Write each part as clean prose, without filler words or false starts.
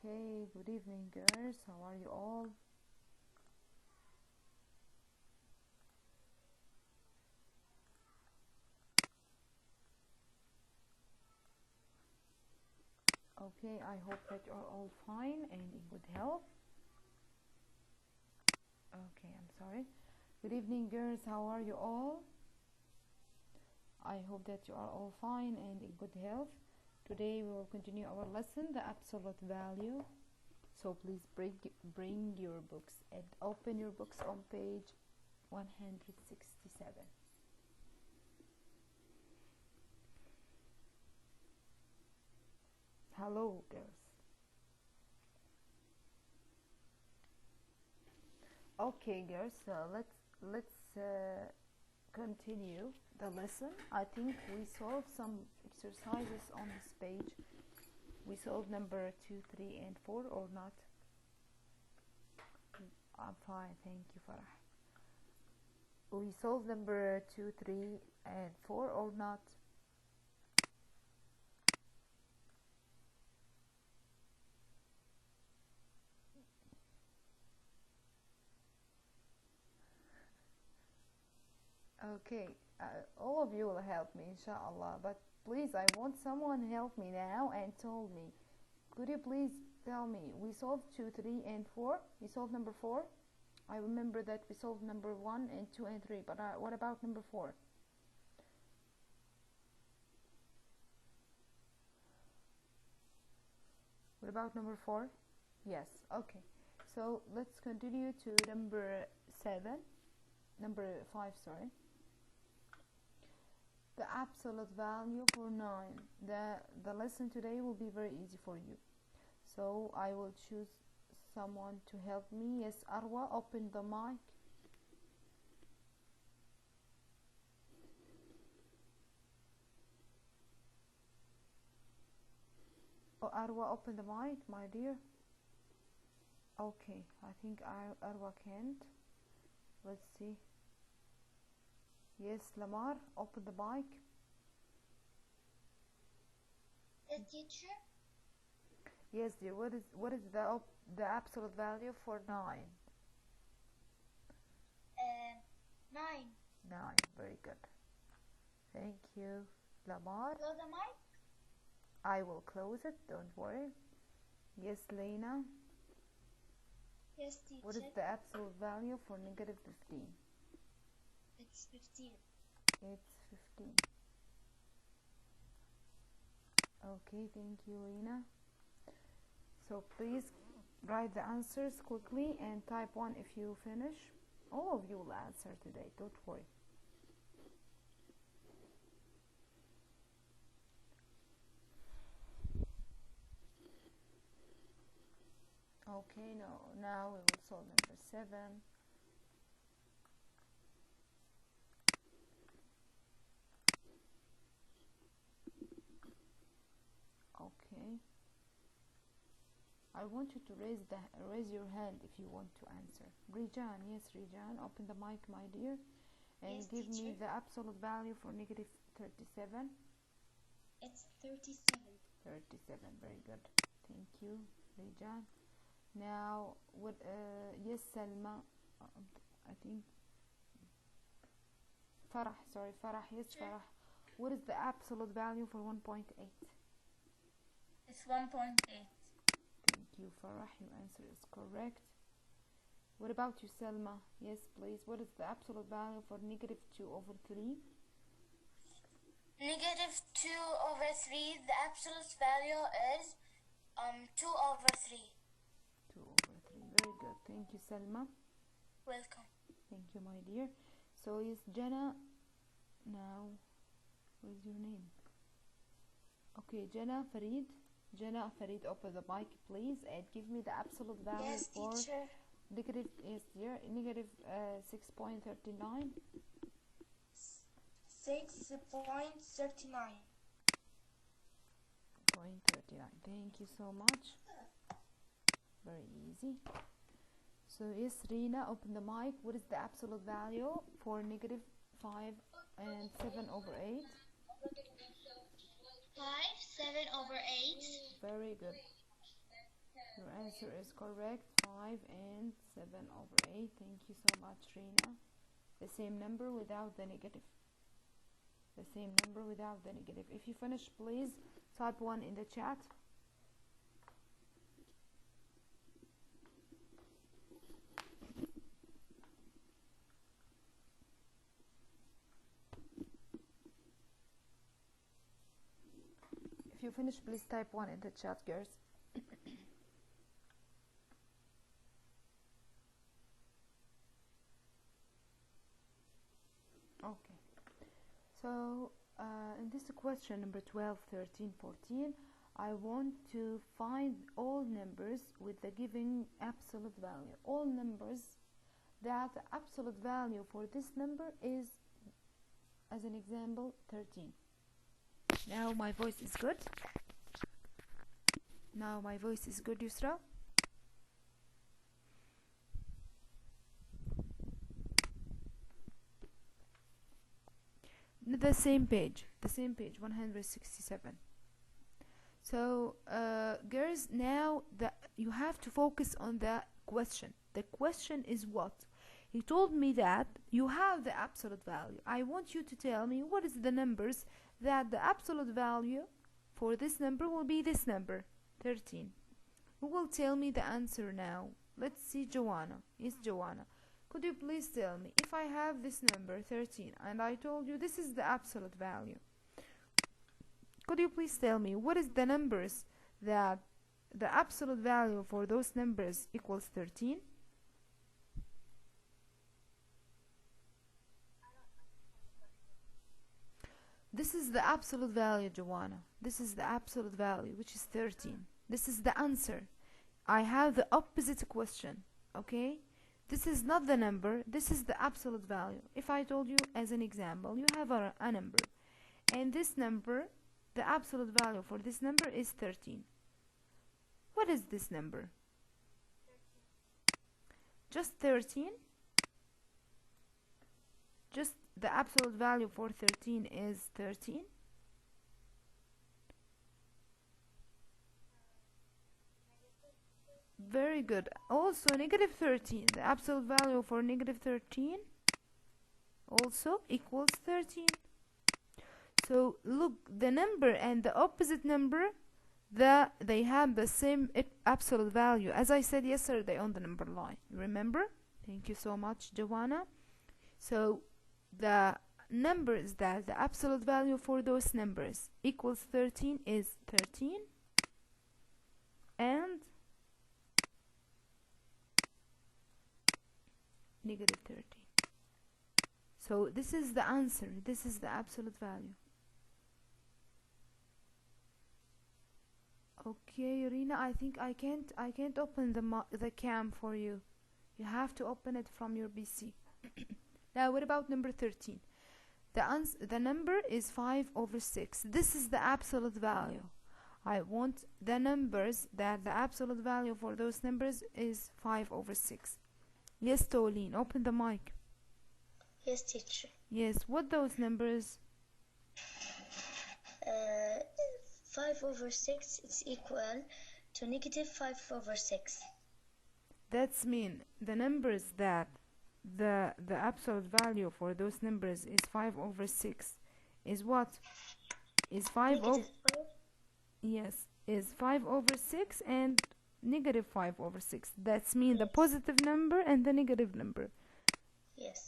Okay, good evening, girls. How are you all? Okay, I hope that you're all fine and in good health. Okay, I'm sorry. Good evening, girls. How are you all? I hope that you are all fine and in good health. Today we will continue our lesson, the absolute value. So please bring your books and open your books on page 167. Hello, girls. Okay, girls. Let's continue the lesson. I think we solved some exercises on this page. We solved number 2, 3, and 4 or not? I'm fine, thank you, Farah. We solved number 2, 3, and 4 or not? Okay, all of you will help me, inshallah, but please, I want someone help me now and told me. Could you please tell me, we solved 2, 3, and 4? We solved number 4? I remember that we solved number 1 and 2 and 3, but what about number 4? What about number 4? Yes, okay. So let's continue to number 5, sorry. The absolute value for 9. The lesson today will be very easy for you. So I will choose someone to help me. Yes, Arwa, open the mic. Oh, Arwa, open the mic, my dear. Okay, I think Arwa can't. Let's see. Yes, Lamar, open the mic. The teacher? Yes, dear. What is the absolute value for 9? 9. 9. Very good. Thank you, Lamar. Close the mic. I will close it. Don't worry. Yes, Lena. Yes, teacher. What is the absolute value for negative 15? It's 15. It's 15. Okay, thank you, Lena. So please write the answers quickly and type 1 if you finish. All of you will answer today, don't worry. Okay, now we will solve number 7. Okay. I want you to raise your hand if you want to answer. Rijan, yes, Rijan, open the mic, my dear, and yes, give teacher. me the absolute value for negative 37. It's 37. 37, very good. Thank you, Rijan. Now, yes, Salma, I think, Farah, sorry, Farah, yes, Sure. Farah. What is the absolute value for 1.8? It's 1.8. Thank you, Farah, your answer is correct. What about you, Selma? Yes, please. What is the absolute value for negative 2 over 3? Negative 2 over 3, the absolute value is 2 over 3. 2 over 3. Very good. Thank you, Selma. Welcome. Thank you, my dear. So, yes, Jenna. Now, what is your name? Okay, Jenna Farid. Jenna Farid, open the mic, please, and give me the absolute value Yes, for teacher. negative, yes, dear, negative 6.39. 6.39. 0.39. Thank you so much. Very easy. So yes, Rina, open the mic. What is the absolute value for negative 5 and 7 over 8? 5, 7 over 8. Very good. Your answer is correct. 5 and 7 over 8. Thank you so much, Rina. The same number without the negative. The same number without the negative. If you finish, please type 1 in the chat. If you finish, please type 1 in the chat, girls. Okay. So in this question number 12, 13, 14, I want to find all numbers with the given absolute value. All numbers that the absolute value for this number is, as an example, 13. Now my voice is good. Now my voice is good, Yusra. The same page 167. So girls, now you have to focus on the question. The question is what? He told me that you have the absolute value. I want you to tell me what is the numbers that the absolute value for this number will be this number, 13. Who will tell me the answer now? Let's see, Joanna. Yes, Joanna. Could you please tell me, if I have this number 13 and I told you this is the absolute value, could you please tell me what is the numbers that the absolute value for those numbers equals 13? This is the absolute value, Joanna. This is the absolute value, which is 13. This is the answer. I have the opposite question, okay? This is not the number, this is the absolute value. If I told you, as an example, you have a number, and this number, the absolute value for this number is 13. What is this number? 13. Just 13? Just the absolute value for 13 is 13? Very good. Also negative 13. The absolute value for negative 13 also equals 13. So look, the number and the opposite number, they have the same absolute value, as I said yesterday on the number line. Remember? Thank you so much, Joanna. So the numbers that the absolute value for those numbers equals 13 is 13 and negative 13. So this is the answer. This is the absolute value. Okay, Rina, I think I can't open the cam for you. You have to open it from your PC. Now, what about number 13? The number is 5 over 6. This is the absolute value. I want the numbers that the absolute value for those numbers is 5 over 6. Yes, Tolene, open the mic. Yes, teacher. Yes, what those numbers? 5 over 6 is equal to negative 5 over 6. That's mean the numbers that the absolute value for those numbers is 5 over 6 is what? Is 5 over... Yes, is 5 over 6 and negative 5 over 6. That's mean the positive number and the negative number. Yes.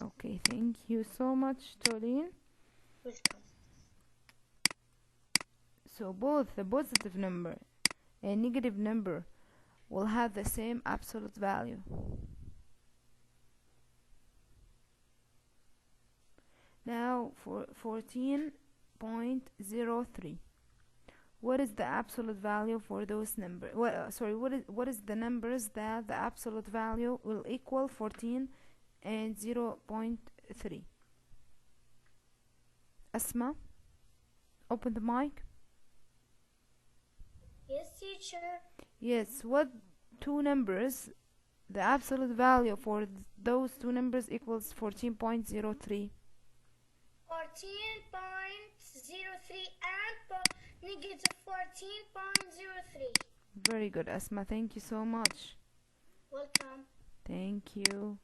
Okay, thank you so much, Tolene. Welcome. So both the positive number and negative number will have the same absolute value. Now for 14.03. What is the absolute value for those numbers? What is the numbers that the absolute value will equal 14 and 0.3? Asma, open the mic. Yes, teacher. Yes, what two numbers the absolute value for those two numbers equals 14.03? 14.03 and negative 14.03. Very good, Asma. Thank you so much. Welcome. Thank you.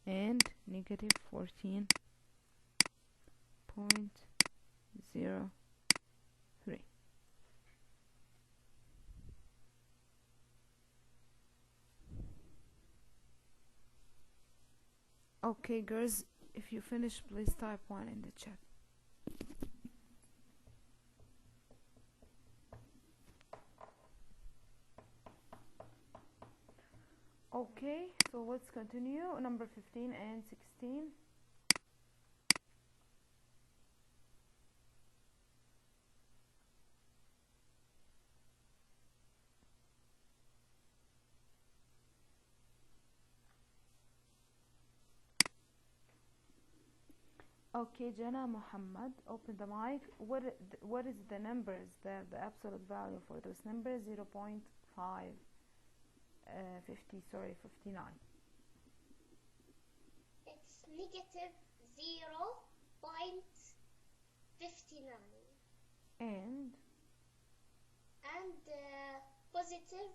And negative 14.03. Okay, girls, if you finish, please type 1 in the chat. Okay, so let's continue. Number 15 and 16. Okay, Jana Muhammad, open the mic. What is the numbers, the absolute value for those numbers? 0.5 59. It's negative 0.59. And Positive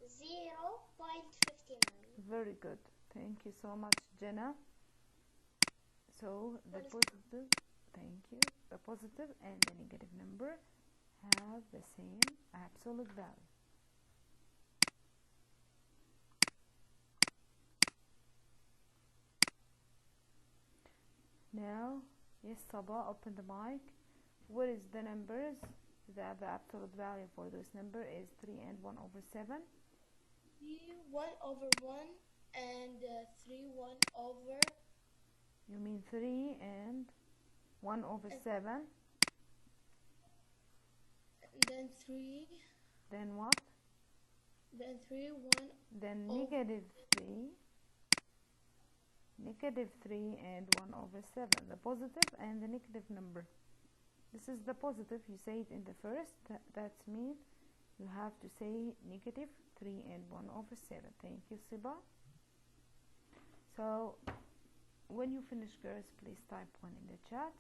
0.59. very good. Thank you so much, Jenna. So the positive, thank you. The positive and the negative number have the same absolute value. Now, yes, Sabah, open the mic. What is the numbers? The absolute value for this number is 3 and 1 over 7. 3 1 over 1 and 3 1 over. You mean 3 and 1 over 7? Then 3. Then what? Then 3 1. Then negative 3. Negative 3 and 1 over 7. The positive and the negative number. This is the positive. You say it in the first. That means you have to say negative 3 and 1 over 7. Thank you, Siba. So when you finish, girls, please type 1 in the chat.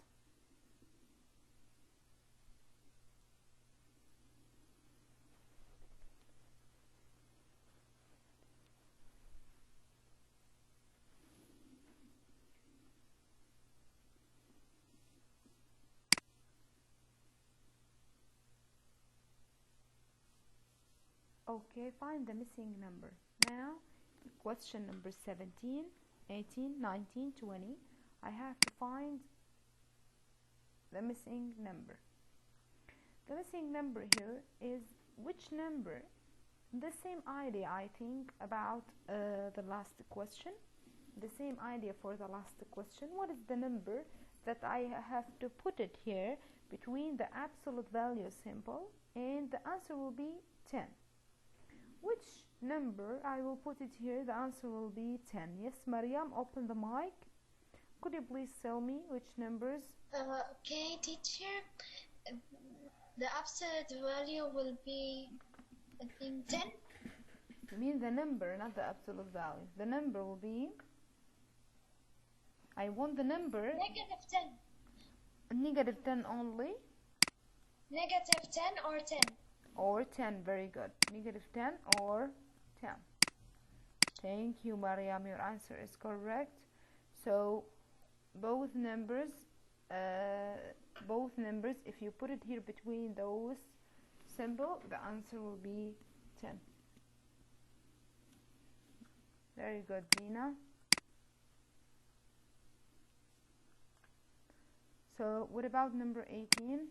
Okay, find the missing number. Now, question number 17, 18, 19, 20. I have to find the missing number. The missing number here is which number? The same idea, I think, about the last question. The same idea for the last question. What is the number that I have to put it here between the absolute value symbol, and the answer will be 10. Which number I will put it here? The answer will be 10. Yes, Mariam, open the mic. Could you please tell me which numbers? Okay, teacher. The absolute value will be, I think, 10. You mean the number, not the absolute value. The number will be, I want the number. Negative 10. Negative 10 only? Negative 10 or 10. Or 10, very good. Negative 10 or 10. Thank you, Mariam. Your answer is correct. So both numbers, if you put it here between those symbols, the answer will be 10. Very good, Dina. So what about number 18?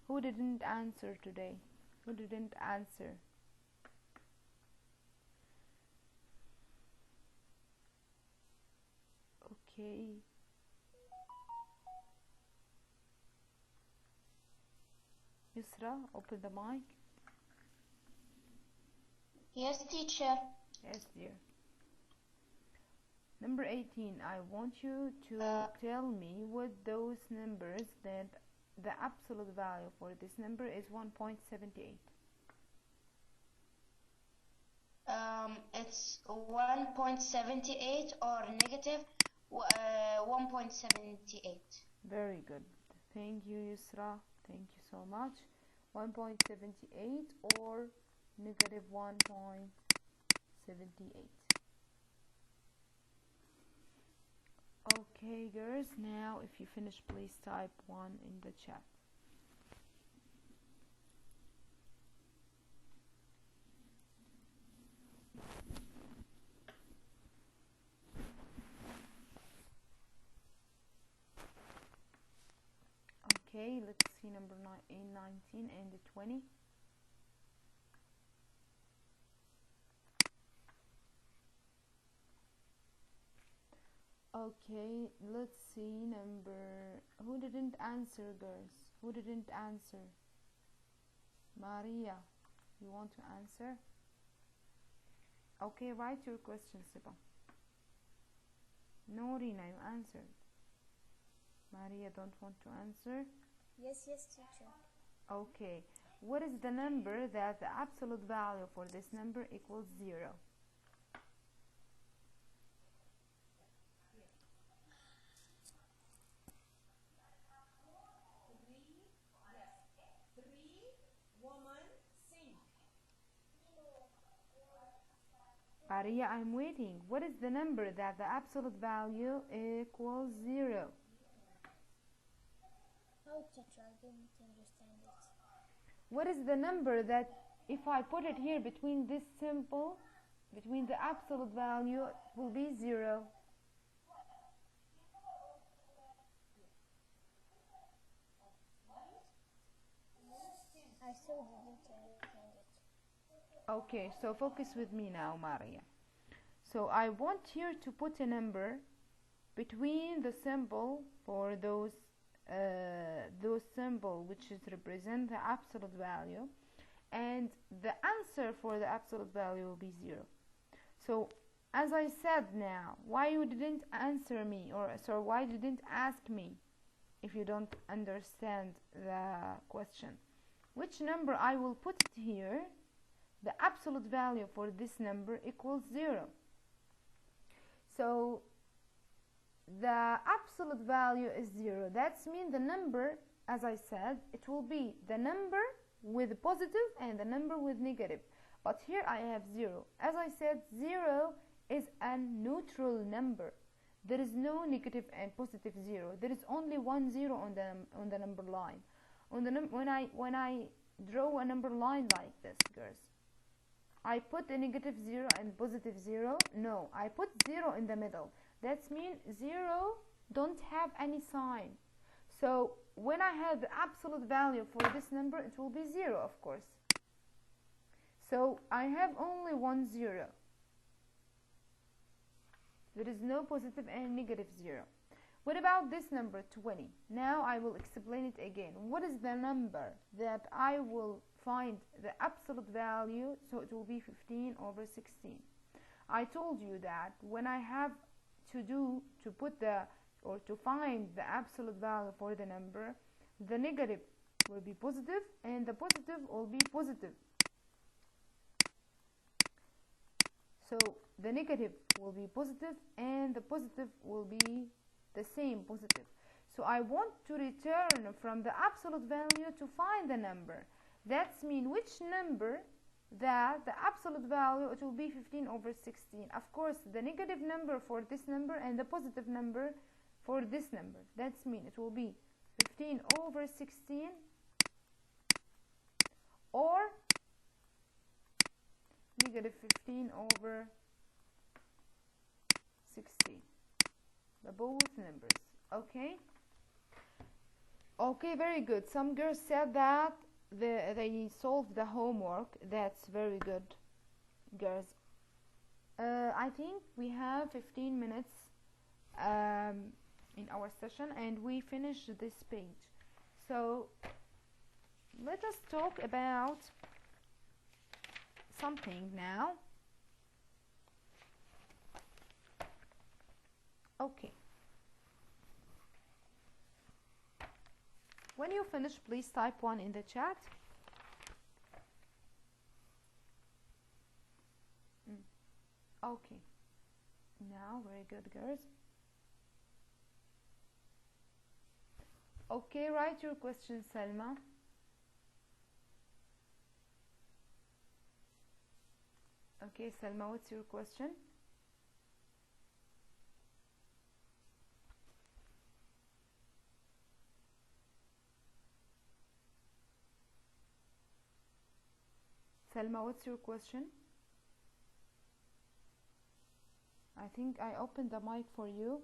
Who didn't answer today? Who didn't answer? Okay. Yusra, open the mic. Yes, teacher. Yes, dear. Number 18, I want you to tell me what those numbers that the absolute value for this number is 1.78. It's 1.78 or negative 1.78. Very good. Thank you, Yusra. Thank you so much. 1.78 or negative 1.78. Okay, girls, now if you finish, please type 1 in the chat. Okay, let's see number 19 and 20. Okay, let's see number... Who didn't answer, girls? Who didn't answer? Maria, you want to answer? Okay, write your question, Siba. No, Rina, you answered. Maria don't want to answer? Yes, teacher. Okay, what is the number that the absolute value for this number equals 0? Maria, I'm waiting. What is the number that the absolute value equals 0? Oh, teacher, I didn't understand it. What is the number that if I put it here between this symbol, between the absolute value, it will be 0? I still didn't understand it. Okay, so focus with me now, Maria. So I want here to put a number between the symbol for those symbol which is represent the absolute value, and the answer for the absolute value will be 0. So as I said now, why you didn't answer me, or so why you didn't ask me if you don't understand the question? Which number I will put it here? The absolute value for this number equals 0. So the absolute value is 0. That means the number, as I said, it will be the number with positive and the number with negative. But here I have 0. As I said, 0 is a neutral number. There is no negative and positive 0. There is only 1 0 on the number line. When I draw a number line like this, girls, I put a negative 0 and positive 0. No, I put 0 in the middle. That means 0 don't have any sign. So when I have the absolute value for this number, it will be 0, of course. So I have only 1 0. There is no positive and negative 0. What about this number 20? Now I will explain it again. What is the number that I will find the absolute value? So it will be 15 over 16. I told you that when I have to find the absolute value for the number, the negative will be positive and the positive will be positive. So the negative will be positive and the positive will be the same positive. So I want to return from the absolute value to find the number. That means which number that the absolute value, it will be 15 over 16. Of course, the negative number for this number and the positive number for this number. That means it will be 15 over 16 or negative 15 over 16. The both numbers. Okay? Okay, very good. Some girls said that they solved the homework. That's very good, girls. I think we have 15 minutes in our session and we finished this page. So let us talk about something now. Okay. When you finish, please type 1 in the chat. Okay. Now, very good, girls. Okay, write your question, Selma. Okay, Selma, what's your question? Selma, what's your question? I think I opened the mic for you.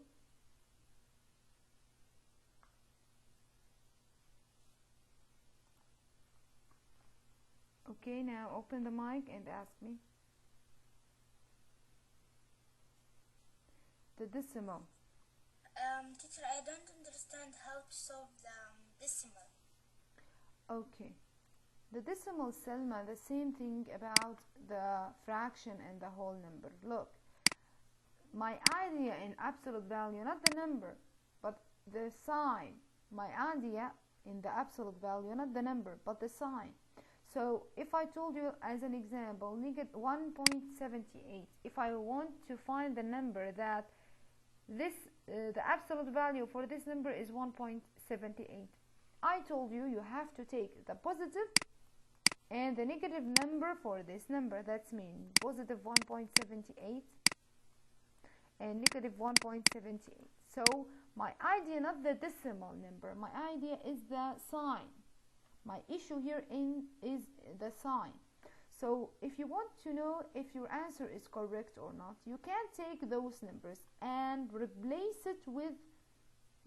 Okay, now open the mic and ask me. The decimal. Teacher, I don't understand how to solve the decimal. Okay. The decimal, Selma, the same thing about the fraction and the whole number. Look, my idea in absolute value, not the number, but the sign. My idea in the absolute value, not the number, but the sign. So if I told you as an example, negative 1.78, if I want to find the number that this, the absolute value for this number is 1.78, I told you you have to take the positive and the negative number for this number. That's mean positive 1.78 and negative 1.78. So my idea, not the decimal number, my idea is the sign. My issue here is the sign. So if you want to know if your answer is correct or not, you can take those numbers and replace it with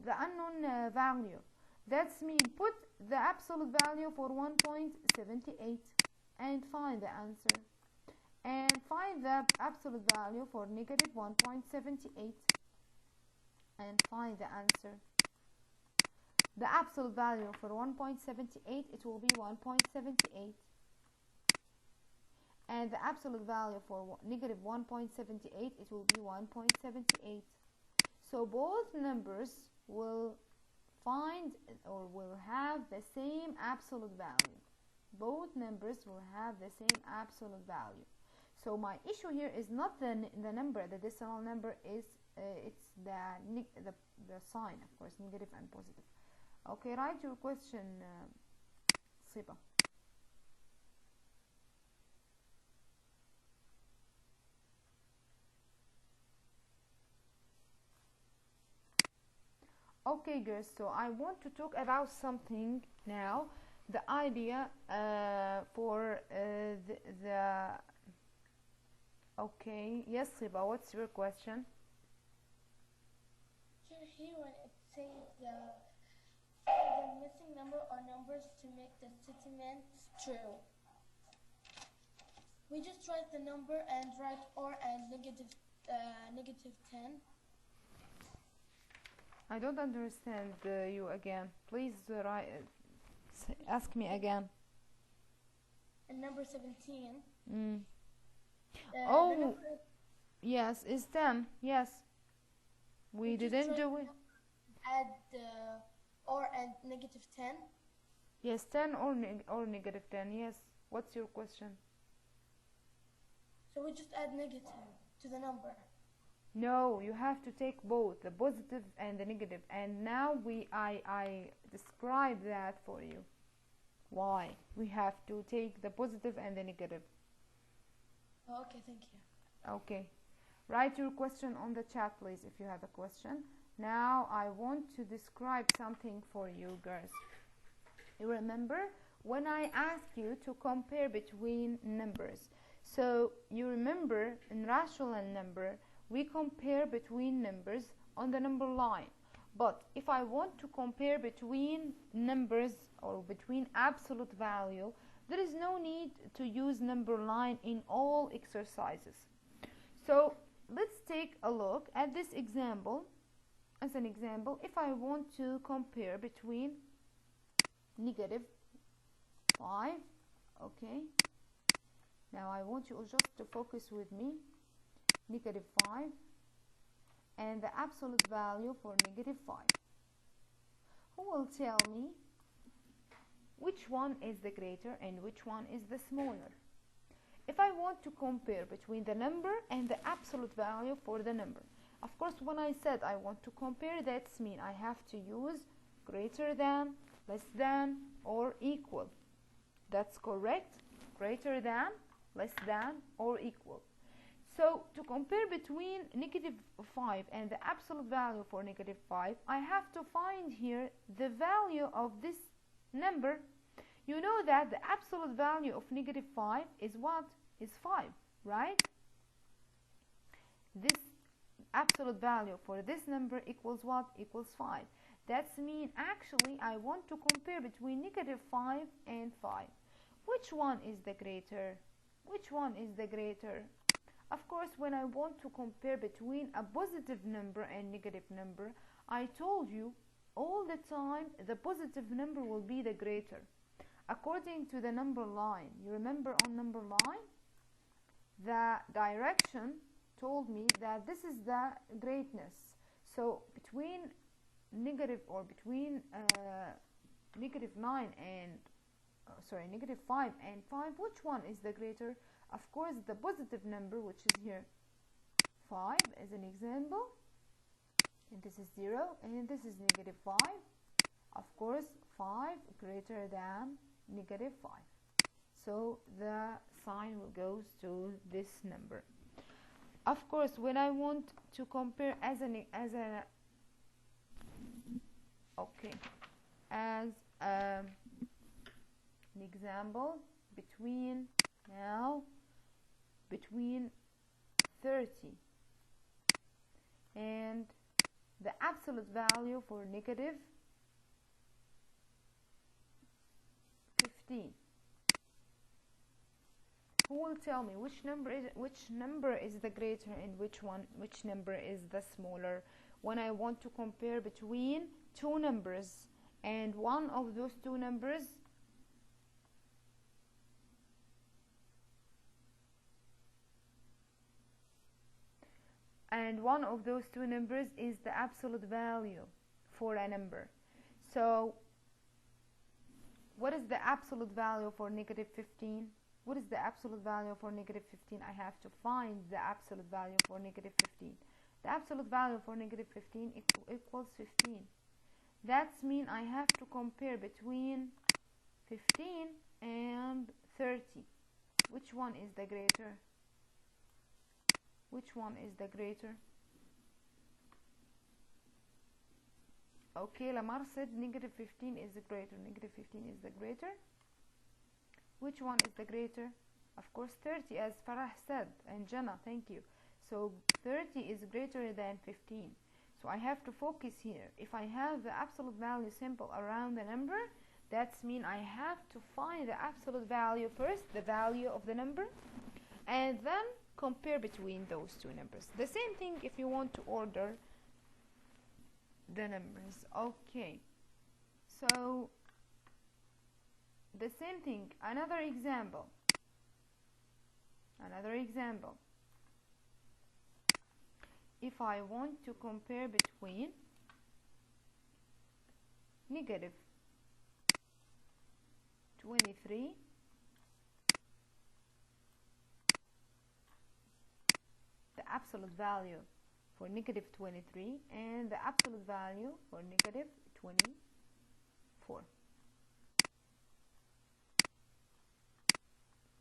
the unknown value. That's mean put the absolute value for 1.78 and find the answer. And find the absolute value for negative 1.78 and find the answer. The absolute value for 1.78, it will be 1.78. And the absolute value for negative 1.78, it will be 1.78. So both numbers will find or will have the same absolute value. Both numbers will have the same absolute value. So my issue here is not the number, the decimal number is it's the sign, of course, negative and positive. Okay, write your question, Siba. Okay, girls, so I want to talk about something now. The idea for the okay, yes, Siba, what's your question? Here when it says the missing number or numbers to make the statement true. We just write the number and write or and negative 10. I don't understand you again. Please ask me again. And number 17. Oh, yes, it's 10. Yes. We didn't do it. Add or and negative 10. Yes, 10 or negative 10. Yes. What's your question? So we just add negative to the number. No, you have to take both the positive and the negative. And now I describe that for you. Why we have to take the positive and the negative. Oh, okay, thank you. Okay. Write your question on the chat, please, if you have a question. Now I want to describe something for you, girls. You remember when I asked you to compare between numbers. So you remember in rational number, we compare between numbers on the number line. But if I want to compare between numbers or between absolute value, there is no need to use number line in all exercises. So let's take a look at this example. As an example, if I want to compare between negative 5, okay, now I want you just to focus with me, negative 5 and the absolute value for negative 5. Who will tell me which one is the greater and which one is the smaller? If I want to compare between the number and the absolute value for the number, of course, when I said I want to compare, that's mean I have to use greater than, less than, or equal. That's correct. Greater than, less than, or equal. So to compare between -5 and the absolute value for -5, I have to find here the value of this number. You know that the absolute value of -5 is what? Is 5, right? This absolute value for this number equals what? Equals 5. That's mean actually I want to compare between -5 and 5. Which one is the greater? Which one is the greater? Of course, when I want to compare between a positive number and negative number, I told you all the time the positive number will be the greater. According to the number line, you remember on number line, the direction told me that this is the greatness. So between negative or between -9 and -5 and 5, which one is the greater? Of course, the positive number, which is here 5 as an example, and this is 0, and this is -5. Of course, 5 greater than -5. So the sign will go to this number. Of course, when I want to compare as an example between 30 and the absolute value for -15. Who will tell me which number is the greater and which number is the smaller when I want to compare between two numbers and one of those two numbers is the absolute value for a number. So what is the absolute value for -15? What is the absolute value for -15? I have to find the absolute value for -15. The absolute value for -15 equals 15. That means I have to compare between 15 and 30. Which one is the greater? Which one is the greater? Okay, Lamar said -15 is the greater. -15 is the greater. Which one is the greater? Of course 30, as Farah said, and Jannah, thank you. So 30 is greater than 15. So I have to focus here. If I have the absolute value simple around the number, that means I have to find the absolute value first, the value of the number, and then compare between those two numbers. The same thing if you want to order the numbers. Okay, so the same thing. Another example. If I want to compare between -23 the absolute value for -23 and the absolute value for -24.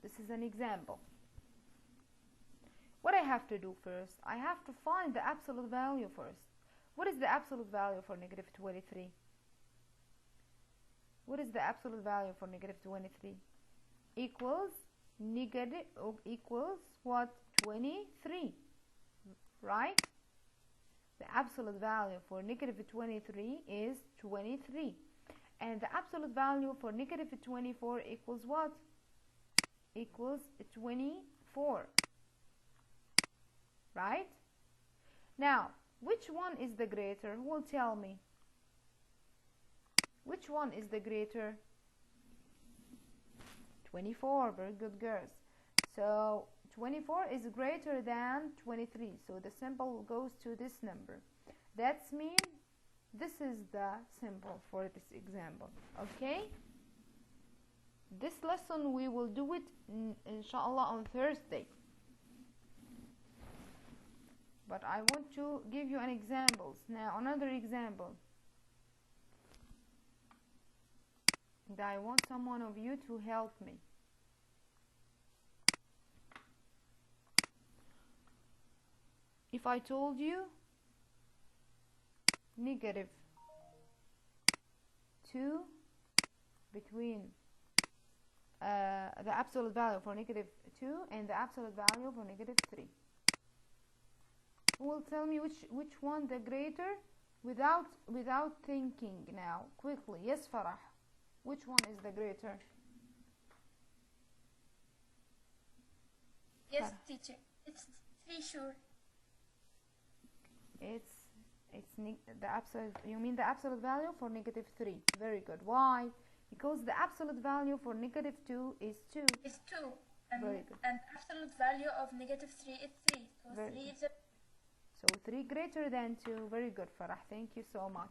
This is an example. What I have to do first, I have to find the absolute value first. What is the absolute value for -23? What is the absolute value for -23? Equals what? 23, right? The absolute value for -23 is 23, and the absolute value for -24 equals what? Equals 24, right? Now, which one is the greater? Who will tell me? Which one is the greater? 24. Very good, girls. So 24 is greater than 23. So the symbol goes to this number. That means this is the symbol for this example. Okay? This lesson we will do it inshallah on Thursday. But I want to give you an examples. Now another example. I want someone of you to help me. If I told you negative 2 between the absolute value for negative 2 and the absolute value for negative 3, who will tell me which one the greater without thinking now quickly? Yes, Farah, which one is the greater? Yes, Farah. teacher. It's 3, sure. It's the absolute. You mean the absolute value for negative 3? Very good. Why? Because the absolute value for negative 2 is 2. It's 2. And, Very good. and absolute value of negative 3 is 3. So Very 3 good. is a... So 3 greater than 2. Very good, Farah. Thank you so much.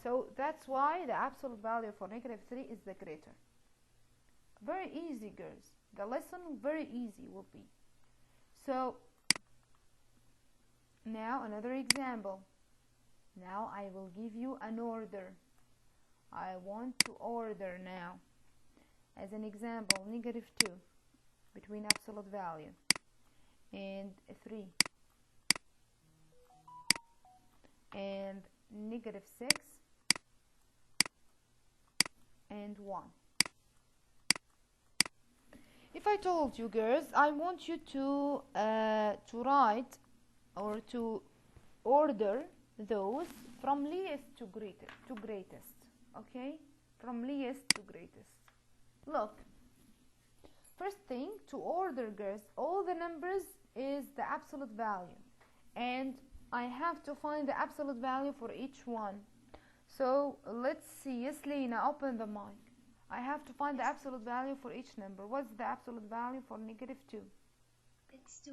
So that's why the absolute value for negative 3 is the greater. Very easy, girls. The lesson very easy will be. So now another example. Now I will give you an order. I want to order now. As an example, negative 2 between absolute value and 3 and negative 6 and 1. If I told you, girls, I want you to write or to order those from least to greatest, okay? From least to greatest. Look, first thing, to order, girls, all the numbers is the absolute value, and I have to find the absolute value for each one. So let's see. Yes, Lena, open the mic. I have to find the absolute value for each number. What's the absolute value for negative 2? It's 2.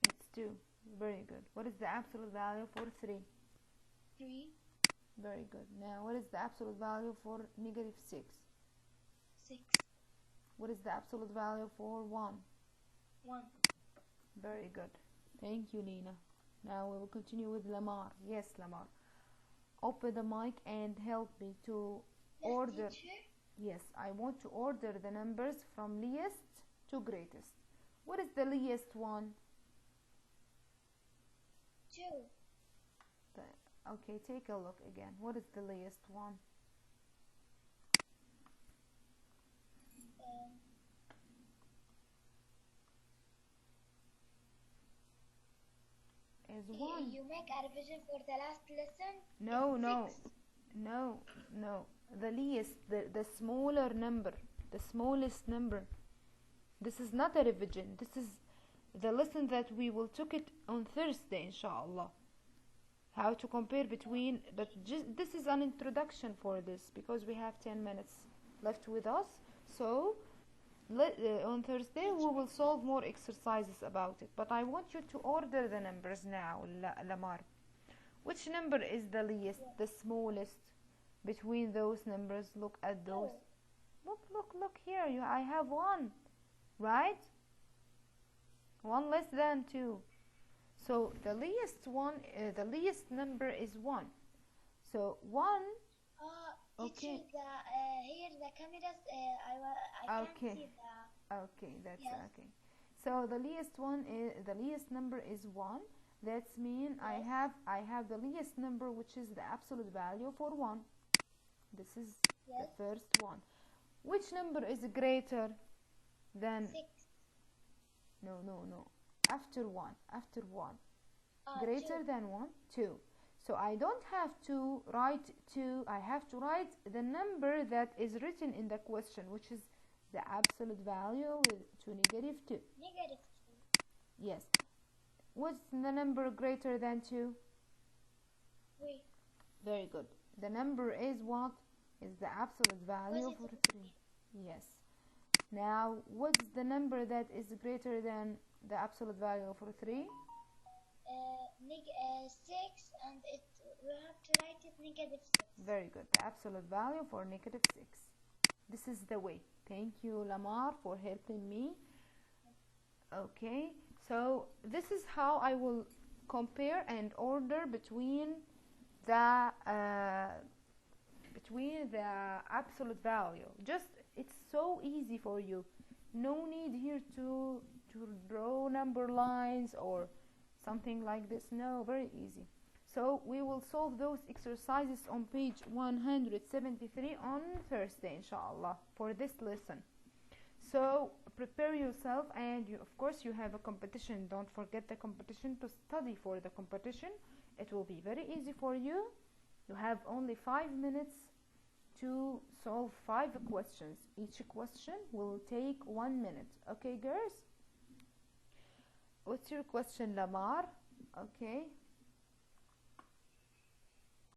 It's 2. Very good. What is the absolute value for 3? 3. Very good. Now, what is the absolute value for negative 6? 6. What is the absolute value for 1? 1. Very good. Thank you, Lena. Now we will continue with Lamar. Yes, Lamar. Open the mic and help me to order. Teacher? Yes, I want to order the numbers from least to greatest. What is the least one? 2. Okay, take a look again. What is the least one? Is 1. You make a revision for the last lesson? No. The least, the smaller number, the smallest number. This is not a revision. This is the lesson that we will took it on Thursday, inshallah. How to compare between, but this is an introduction for this because we have 10 minutes left with us. So on Thursday we will solve more exercises about it. But I want you to order the numbers now, Lamar. Which number is the least, the smallest between those numbers? Look at those. Look here. I have 1, right? 1 less than 2. So the least one, the least number is 1. So 1. Okay. Here the cameras. I Okay. can't see the. Okay, that's Yes. okay. So the least one is the least number is 1. That's mean Yes. I have the least number, which is the absolute value for 1. This is the Yes. first one. Which number is greater than? 6. No. After 1. Ah, Greater 2. than 1, 2. So I don't have to write 2. I have to write the number that is written in the question, which is the absolute value to negative 2. Negative 2. Yes. What's the number greater than 2? 3. Very good. The number is what? Is the absolute value for 3. Yes. Now, what's the number that is greater than the absolute value for 3? 6, and we have to write it negative 6. Very good. The absolute value for negative 6. This is the way. Thank you, Lamar, for helping me. Okay. So this is how I will compare and order between the between the absolute value. Just, it's so easy for you. No need here to draw number lines or something like this. No, very easy. So we will solve those exercises on page 173 on Thursday, inshallah, for this lesson. So prepare yourself, and you, of course, you have a competition. Don't forget the competition, to study for the competition. It will be very easy for you. You have only 5 minutes to solve 5 questions. Each question will take 1 minute. Okay, girls? What's your question, Lamar? Okay.